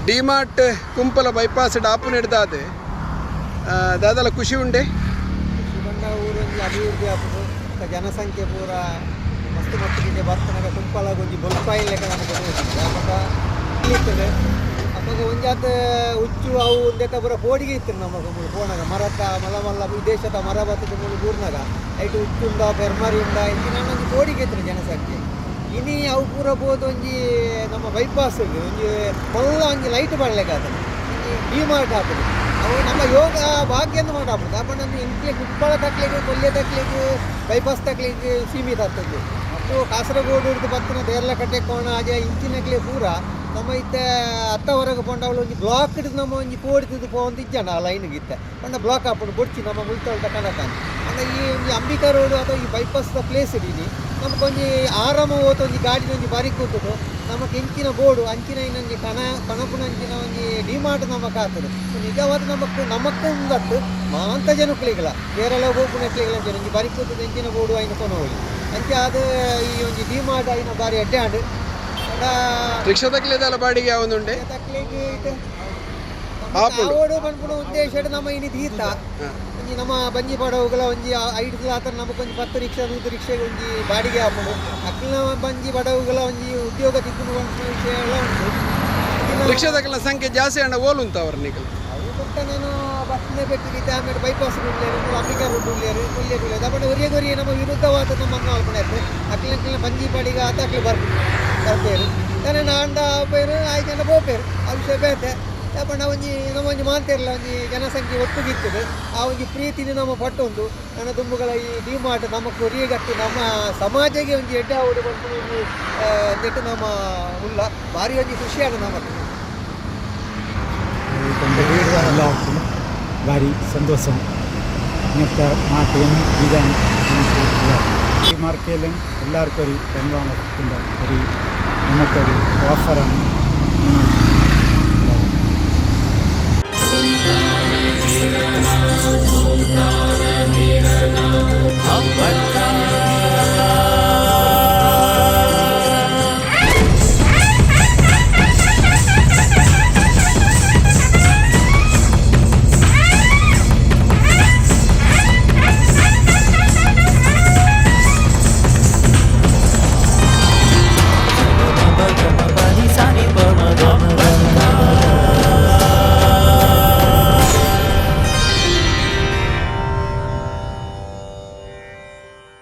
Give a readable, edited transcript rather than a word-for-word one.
DMart Kumpala bypass ಡಾಪು ನಡೆದಾದೆ ದಾದಲ ಖುಷಿ ಉಂಡೆ ಊರಲ್ಲಿ ಅಭಿವೃದ್ಧಿ ಆಪುದು ಜನಸಂಖ್ಯೆ ಪೂರ ಮಸ್ತ್ ಮಟ್ಟಿಗೆ ಬರ್ತನಾಗ ಕುಂಪಲಾಗ ಒಂಜಿ ಬೊಲ್ಪಾಯಿ ಲೆಕ್ಕ ನಮಗೆ ಇರ್ತದೆ ಅವಾಗ ಒಂಜಾತ ಹುಚ್ಚು ಅವು ಒಂದೇತ ಪೂರ ಕೋಡಿಗೆ ಇತ್ತು ನಮಗೆ ಪೋನಾಗ ಮರತ ಮಲ್ಲ ಮಲ್ಲ ವಿದೇಶದ ಮರ ಬತ್ತದ ಮೂಲ ದೂರ್ನಾಗ ಐಟು ಹುಚ್ಚುಂಡ ಬೆರ್ಮರಿ ಉಂಡ ಇಲ್ಲಿ ನಾನು ಒಂಜಿ ಕೋಡಿಗೆ ಇತ್ತು ಜನಸಂಖ್ಯೆ ಇನಿ ಅವು ಪೂರ ಬೋದು ಒಂಜಿ ನಮ್ಮ ಬೈಪಾಸ್ ಒಂಜಿ ಕೊಲ್ಲ ಒಂಜಿ ಲೈಟ್ ಬರಲಿಕ್ಕಾಗ್ತದೆ ಡಿಮಾರ್ಟ್ ಆಗ್ತದೆ ಅವು ನಮ್ಮ ಯೋಗ ಭಾಗ್ಯಂದು ಮಾಡಾಗ್ತದೆ ಅಪ್ಪ ನನ್ನ ಇಂಟ್ಲಿ ಕುಪ್ಪಳ ತಕ್ಲಿಕ್ಕೆ ಕೊಲ್ಲೆ ತಕ್ಲಿಕ್ಕೆ ಬೈಪಾಸ್ ತಕ್ಲಿಕ್ಕೆ ಸೀಮಿತ ಆಗ್ತದೆ ಮತ್ತು ಕಾಸರಗೋಡು ಹಿಡಿದು ಬತ್ತಿನ ದೇರ್ಲ ಕಟ್ಟೆ ಕೋಣ ಆಜೆ ಇಂಚಿನಕ್ಲೆ ಪೂರ ನಮ್ಮ ಇತ್ತ ಅತ್ತ ಹೊರಗೆ ಪಂಡವಳು ಒಂಜಿ ಬ್ಲಾಕ್ ಹಿಡಿದು ನಮ್ಮ ಒಂಜಿ ಕೋಡಿದ್ದು ಪೋಂದು ಇಜ್ಜಣ ಆ ಲೈನ್ಗೆ ಇತ್ತ ಪಂಡ ಬ್ಲಾಕ್ ಹಾಕೊಂಡು ಬೊಡ್ಚಿ ನಮ್ಮ ಮುಳ್ತೊಳ್ದ ಕನಕ ಅಂಡ ಈ ಒಂಜಿ ಅಂಬಿಕಾ ರೋಡು ಅಥವಾ ಈ ಬೈಪಾಸ್ದ ಪ್ಲೇಸ್ ಇಡೀನಿ ನಮಗೊಂಜಿ ಆರಾಮ ಹೋತ ಒಂಜಿ ಗಾಡಿನ ಒಂಜಿ ಬಾರಿ ಕೂತುದು ನಮಗೆ ಎಂಚಿನ ಬೋರ್ಡು ಅಂಚಿನ ಇನ್ನೊಂಜಿ ಕಣಪುನ ಅಂಚಿನ ಒಂಜಿ ಡಿಮಾರ್ಟ್ ನಮಕ್ ಆಗ್ತದೆ ನಿಜವಾದ ನಮಕ್ಕೆ ಉಂದತ್ತು ಮಾಂತ ಜನಕ್ಲಿಗಲ ಕೇರಳ ಹೋಗುನಕ್ಲಿಗಲ ಅಂಚೆ ಒಂಜಿ ಬಾರಿ ಕೂತದ ಎಂಚಿನ ಬೋರ್ಡು ಐನ ಕೊನೋಳಿ ಅಂಚೆ ಅದು ಈ ಒಂಜಿ ಡಿಮಾರ್ಟ್ ಐನ ಬಾರಿ ಅಡ್ಡಾಂಡು ರಿಕ್ಷಾ ತಕ್ಲಿದೆಲ್ಲ ಬಾಡಿಗೆ ಯಾವೊಂದುಂಡೆ ತಕ್ಲಿಗೆ ಆವೋಡು ಪನ್ಪುನ ಉದ್ದೇಶ ನಮ್ಮ ಇನಿ ತೀರ್ಥ ಒಂಜಿ ನಮ್ಮ ಬಂಜಿ ಪಡವುಗಳ ಒಂಜಿ 5 ಕಿಲೋಮೀಟರ್ ನಮಗೊಂಜಿ 10 ರಿಕ್ಷಾ 100 ರಿಕ್ಷೆಗೆ ಒಂಜಿ ಬಾಡಿಗೆ ಹಾಕೊಂಡು ಅಕ್ಲಿನ ಬಂಜಿ ಪಡವುಗಳ ಒಂಜಿ ಉದ್ಯೋಗ ತಿಕ್ಕುನು ವಿಷಯ ಎಲ್ಲ ಉಂಟು ರಿಕ್ಷಾ ತಕ್ಕಲ ಸಂಖ್ಯೆ ಜಾಸ್ತಿ ಅಣ್ಣ ಓಲು ಅಂತ ಅವ್ರ ನಿಖಲ್ ಅವು ಕೊಟ್ಟ ನಾನು ಬಸ್ನೇ ಬೆಟ್ಟಿದ್ದೆ ಆಮೇಲೆ ಬೈಪಾಸ್ ಬಿಡ್ಲೇರು ಅಂಬಿಕಾ ರೋಡ್ ಬಿಡ್ಲೇರು ಕೊಲ್ಲೆ ಬಿಡ್ಲೇರು ಅದಕ್ಕೆ ಒರಿಯಗೊರಿಯ ನಮ್ಮ ವಿರುದ್ಧವಾದ ನಮ್ಮ ಅಲ್ಪಣೆ ಇರ್ತದೆ ಅಕ್ಲಿನ ಬಂಜಿ ಬಾಡಿಗೆ ಆತ ಅಕ್ಲಿ ಬರ್ಬೇರು ನಾನು ನಾಂಡ ಪೇರು ಆಯ್ತು ಬೋಪೇರು ಆ ವಿಷಯ ಬೇತೆ ಯಾಪಣ್ಣ ಒಂಜಿ ನಮ್ಮ ಒಂಜಿ ಮಾಂತಿರಲ್ಲ ಒಂಜಿ ಜನಸಂಖ್ಯೆ ಒಟ್ಟುಗಿರ್ತದೆ ಆ ಒಂಜಿ ಪ್ರೀತಿನಿ ನಮ್ಮ ಪಟ್ಟೊಂದು ನನ್ನ ದುಂಬುಗಳ ಈ ಡಿಮಾರ್ಟ್ ನಮ್ಮ ಕೊರಿಯಗಟ್ಟು ನಮ್ಮ ಸಮಾಜಕ್ಕೆ ಒಂಜಿ ಎಡ್ಡ ಆವಡು ಬಂದು ಒಂದು ನೆಟ್ಟು ನಮ್ಮ ಉಲ್ಲ ಭಾರಿ ಒಂಜಿ ಖುಷಿಯಾದ ನಮಗೆ ಭಾರಿ ಸಂತೋಷ ഇങ്ങനത്തെ നാട്ടിലും ഇതാണ് ഈ മാർക്കറ്റിലും എല്ലാവർക്കും ഒരു ബംഗാളത്തിൻ്റെ ഒരു നമുക്കൊരു ഓഫറാണ്